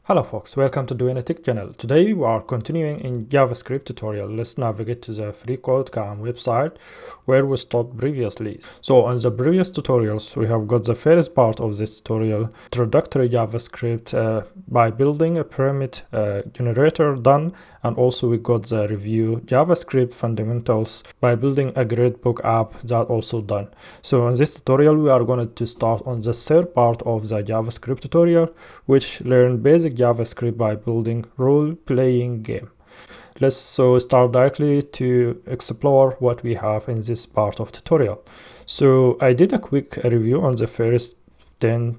Hello folks, welcome to Doing a Tech channel. Today we are continuing in JavaScript tutorial. Let's navigate to the FreeCodeCamp website where we stopped previously. So on the previous tutorials, we have got the first part of this tutorial, introductory JavaScript by building a pyramid generator done, and also we got the review JavaScript fundamentals by building a gradebook app that also done. So in this tutorial, we are going to start on the third part of the JavaScript tutorial, which learn basic JavaScript by building role-playing game. Let's start directly to explore what we have in this part of tutorial. So I did a quick review on the first 10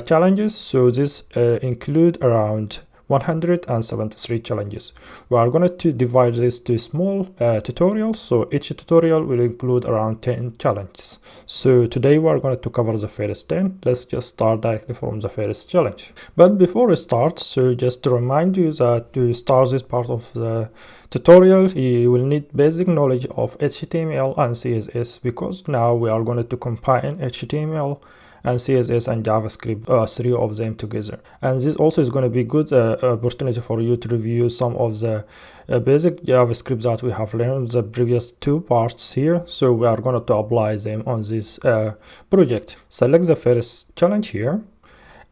challenges. So this include around 173 challenges. We are going to divide this to small tutorials, so each tutorial will include around 10 challenges. So today we are going to cover the first 10. Let's just start directly from the first challenge. But before we start, so just to remind you that to start this part of the tutorial, you will need basic knowledge of HTML and CSS, because now we are going to combine HTML and CSS and JavaScript, three of them together. And this also is going to be good opportunity for you to review some of the basic JavaScript that we have learned in the previous two parts here. So we are going to apply them on this project. Select the first challenge here,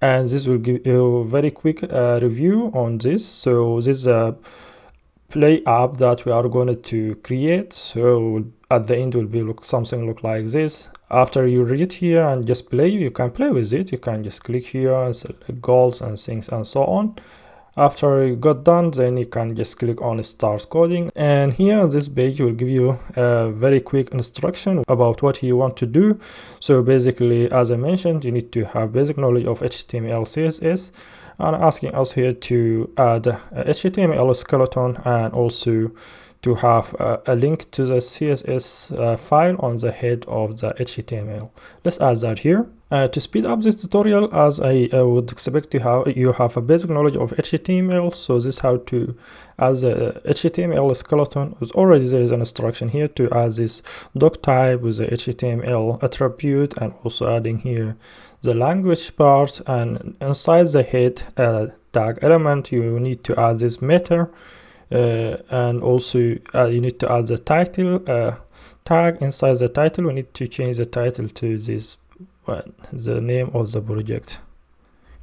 and this will give you a very quick review on this. So this is a play app that we are going to create. So at the end will be something look like this. After you read it here and just play, you can play with it. You can just click here and select goals and things and so on. After you got done, then you can just click on start coding, and here this page will give you a very quick instruction about what you want to do. So basically, as I mentioned, you need to have basic knowledge of HTML, CSS, and asking us here to add a HTML skeleton and also to have a link to the CSS file on the head of the HTML. Let's add that here. To speed up this tutorial, as I would expect you have a basic knowledge of HTML, so this is how to add the HTML skeleton. Already there is an instruction here to add this doc type with the HTML attribute, and also adding here the language part, and inside the head tag element you need to add this meta, and also you need to add the title tag. Inside the title we need to change the title to this one, the name of the project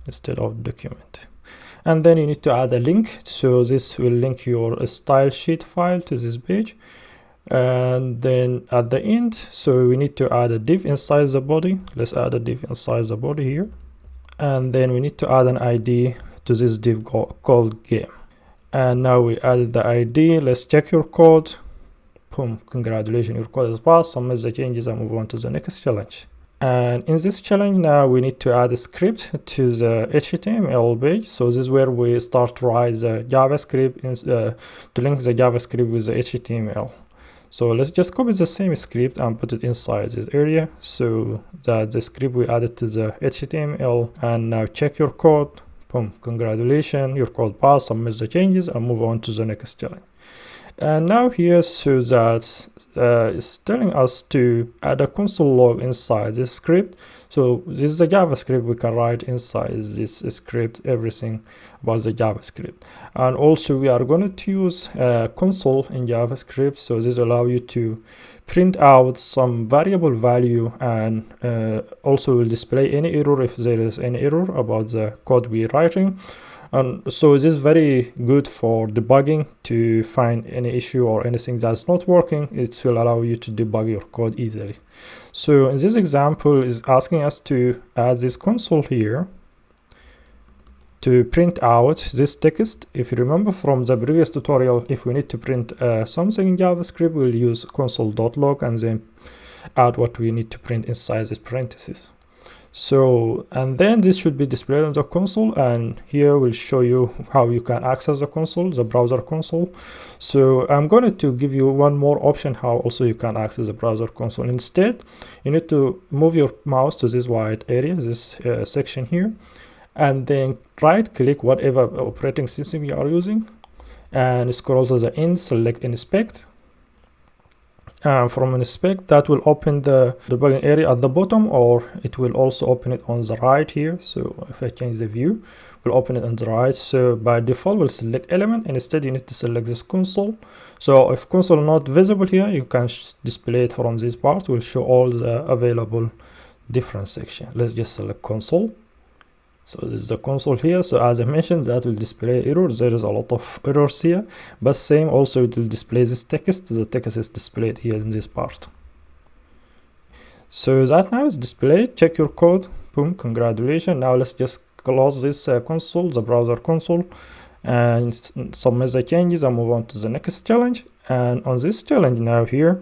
instead of document. And then you need to add a link, so this will link your style sheet file to this page. And then at the end, so we need to add a div inside the body. Let's add a div inside the body here, and then we need to add an ID to this div called game. And now we added the ID. Let's check your code. Boom, congratulations, your code is passed. Submit the changes and move on to the next challenge. And in this challenge now we need to add a script to the HTML page. So this is where we start to write the JavaScript to link the JavaScript with the HTML. So let's just copy the same script and put it inside this area, so that the script we added to the HTML. And now check your code. Boom, congratulations, your code passed. Submit the changes and move on to the next challenge. And now here, so that it's telling us to add a console log inside this script. So this is the JavaScript we can write inside this script, everything about the JavaScript. And also we are going to use console in JavaScript. So this allow you to print out some variable value, and also will display any error if there is any error about the code we're writing. And so this is very good for debugging, to find any issue or anything that's not working. It will allow you to debug your code easily. So in this example is asking us to add this console here to print out this text. If you remember from the previous tutorial, if we need to print something in JavaScript, we'll use console.log and then add what we need to print inside this parentheses. So, and then this should be displayed on the console, and here we'll show you how you can access the console, the browser console. So I'm going to give you one more option how also you can access the browser console. Instead, you need to move your mouse to this white area, this section here, and then right click whatever operating system you are using, and scroll to the end, select inspect. from inspect, that will open the debugging area at the bottom, or it will also open it on the right here. So if I change the view, we'll open it on the right. So by default we'll select element, and instead you need to select this console. So if console not visible here, you can display it from this part. Will show all the available different section. Let's just select console. So this is the console here. So as I mentioned, that will display errors. There is a lot of errors here, but same also it will display this text. The text is displayed here in this part. So that now is displayed. Check your code. Boom, congratulations. Now let's just close this console, the browser console, and submit the changes and move on to the next challenge. And on this challenge now here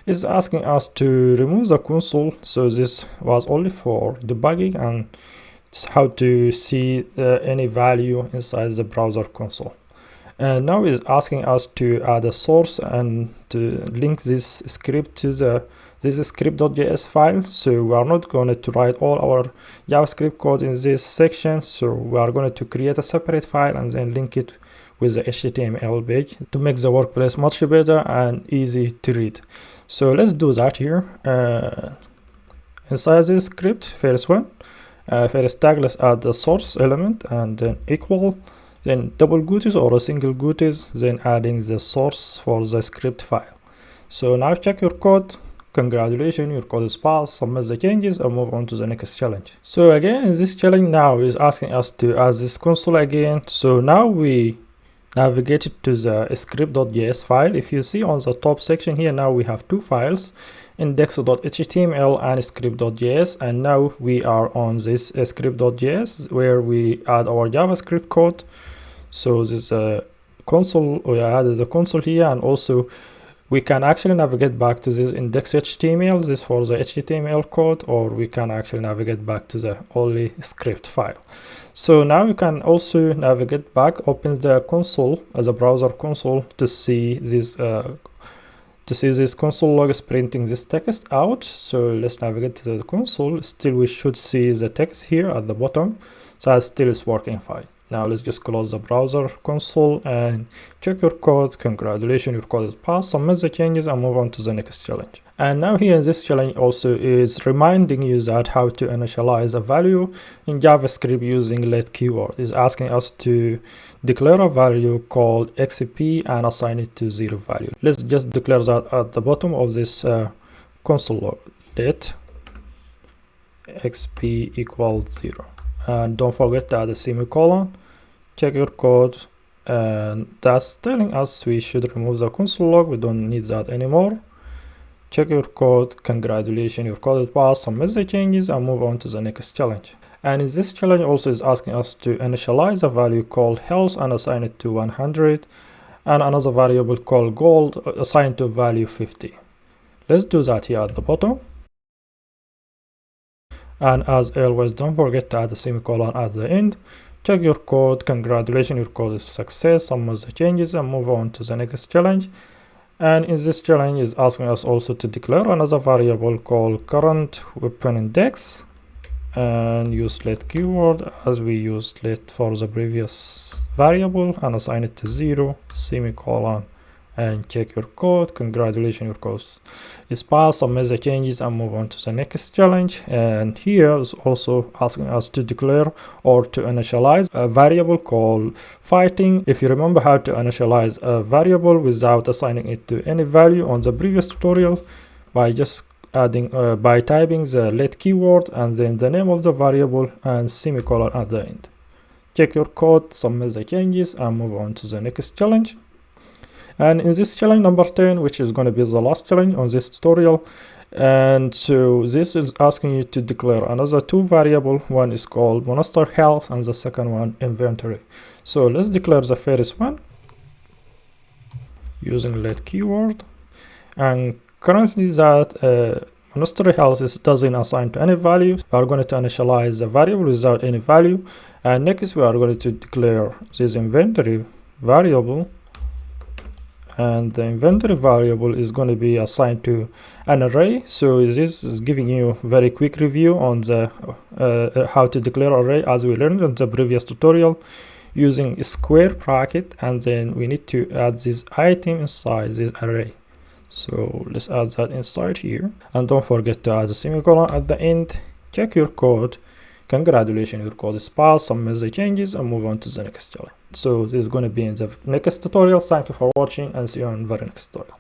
is asking us to remove the console. So this was only for debugging and how to see any value inside the browser console. And now is asking us to add a source and to link this script to this script.js file. So we are not going to write all our JavaScript code in this section. So we are going to create a separate file and then link it with the HTML page to make the workplace much better and easy to read. So let's do that here. Inside this script, first one, first tag, let's add the source element and then equal, then double quotes or a single quotes, then adding the source for the script file. So now check your code. Congratulations, your code is passed. Submit the changes and move on to the next challenge. So again, in this challenge now is asking us to add this console again. So now we navigated to the script.js file. If you see on the top section here, now we have two files, index.html and script.js, and now we are on this script.js where we add our JavaScript code. So this console, we added the console here, and also we can actually navigate back to this index.html, this for the HTML code, or we can actually navigate back to the only script file. So now you can also navigate back, open the console as a browser console to see this console log is printing this text out. So let's navigate to the console. Still we should see the text here at the bottom, so that still is working fine. Now let's just close the browser console and check your code. Congratulations, your code is passed. Submit the changes and move on to the next challenge. And now here in this challenge also is reminding you that how to initialize a value in JavaScript using let keyword. Is asking us to declare a value called xp and assign it to 0 value. Let's just declare that at the bottom of this console log, let xp equals 0. And don't forget to add a semicolon. Check your code, and that's telling us we should remove the console log. We don't need that anymore. Check your code. Congratulations, your code is passed. Submit the changes and move on to the next challenge. And in this challenge also is asking us to initialize a value called health and assign it to 100, and another variable called gold assigned to value 50. Let's do that here at the bottom. And as always, don't forget to add a semicolon at the end. Check your code. Congratulations, your code is a success. Submit the changes and move on to the next challenge. And in this challenge is asking us also to declare another variable called current weapon index and use let keyword as we used let for the previous variable, and assign it to 0, semicolon, and check your code. Congratulations, your code is passed. Submit the changes and move on to the next challenge. And here is also asking us to declare or to initialize a variable called fighting. If you remember how to initialize a variable without assigning it to any value on the previous tutorial, by just adding by typing the let keyword and then the name of the variable and semicolon at the end. Check your code, submit the changes, and move on to the next challenge. And in this challenge number 10, which is going to be the last challenge on this tutorial, and so this is asking you to declare another two variable. One is called monster health and the second one inventory. So let's declare the first one using let keyword, and currently that monster health doesn't assign to any value. We are going to initialize the variable without any value, and next we are going to declare this inventory variable, and the inventory variable is going to be assigned to an array. So this is giving you very quick review on the how to declare array as we learned in the previous tutorial using a square bracket, and then we need to add this item inside this array. So let's add that inside here, and don't forget to add a semicolon at the end. Check your code. Congratulations, your code is passed. Submit the changes and move on to the next challenge. So this is going to be in the next tutorial. Thank you for watching and see you in the very next tutorial.